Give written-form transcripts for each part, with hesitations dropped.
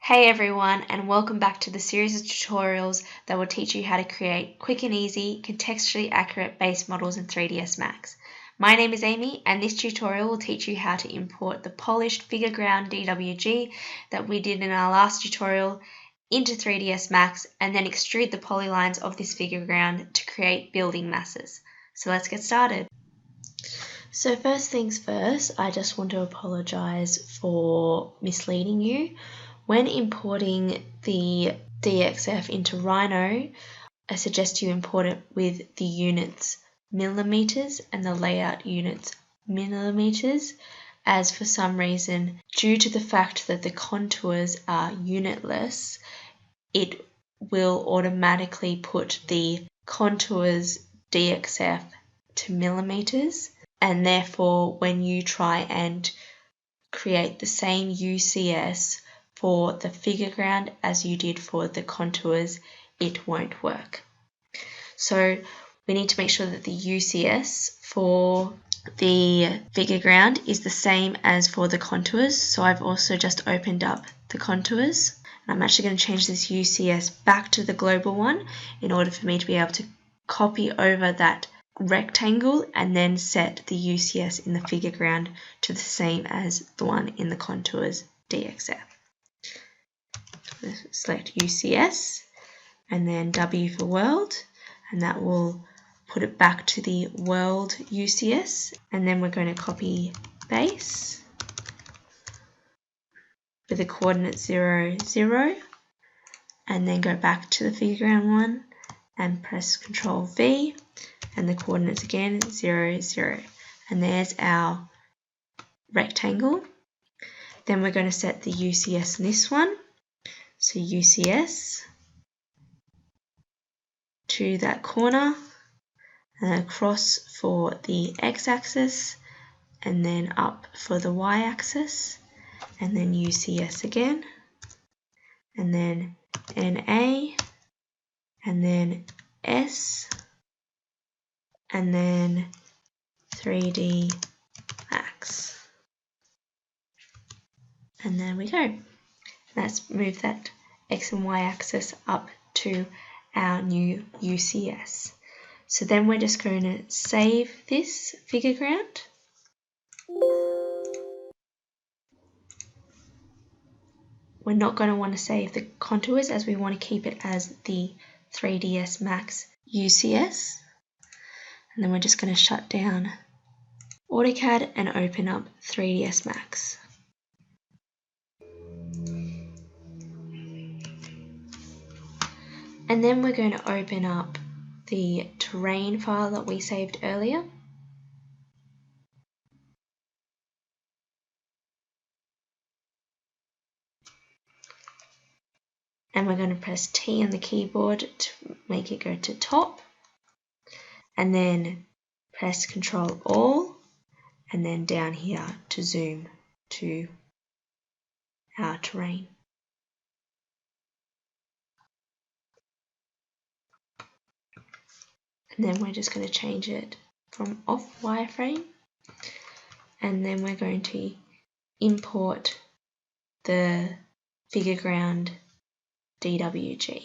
Hey everyone, and welcome back to the series of tutorials that will teach you how to create quick and easy, contextually accurate base models in 3ds Max. My name is Amy, and this tutorial will teach you how to import the polished figure ground DWG that we did in our last tutorial into 3ds Max, and then extrude the polylines of this figure ground to create building masses. So let's get started. So first things first, I just want to apologize for misleading you. When importing the DXF into Rhino, I suggest you import it with the units millimeters and the layout units millimeters, as for some reason, due to the fact that the contours are unitless, it will automatically put the contours DXF to millimeters, and therefore when you try and create the same UCS for the figure ground as you did for the contours, it won't work. So we need to make sure that the UCS for the figure ground is the same as for the contours. So I've also just opened up the contours, and I'm actually going to change this UCS back to the global one in order for me to be able to copy over that rectangle and then set the UCS in the figure ground to the same as the one in the contours DXF. Select UCS and then W for world, and that will put it back to the world UCS, and then we're going to copy base with the coordinates 0, 0, and then go back to the figure ground one and press Ctrl V, and the coordinates again 0, 0, and there's our rectangle. Then we're going to set the UCS in this one, so UCS to that corner and across for the x-axis, and then up for the y-axis, and then UCS again, and then NA, and then S, and then 3D Max. And there we go. Let's move that X and Y axis up to our new UCS. So then we're just going to save this figure ground. We're not going to want to save the contours, as we want to keep it as the 3ds Max UCS. And then we're just going to shut down AutoCAD and open up 3ds Max. And then we're going to open up the terrain file that we saved earlier. And we're going to press T on the keyboard to make it go to top. And then press Ctrl All, and then down here to zoom to our terrain. And then we're just going to change it from off wireframe, and then we're going to import the figure ground DWG.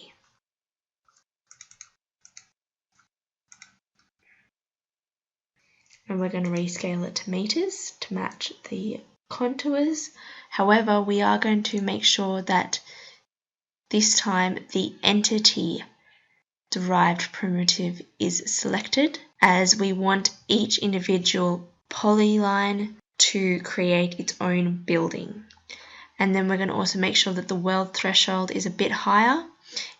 And we're going to rescale it to meters to match the contours. However, we are going to make sure that this time the entity derived primitive is selected, as we want each individual polyline to create its own building. And then we're going to also make sure that the weld threshold is a bit higher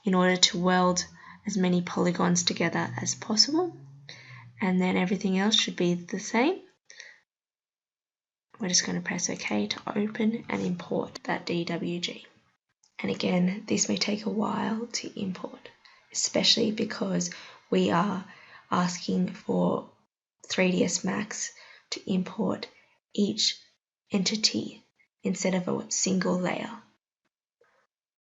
in order to weld as many polygons together as possible. And then everything else should be the same. We're just going to press OK to open and import that DWG. And again, this may take a while to import, especially because we are asking for 3ds Max to import each entity instead of a single layer.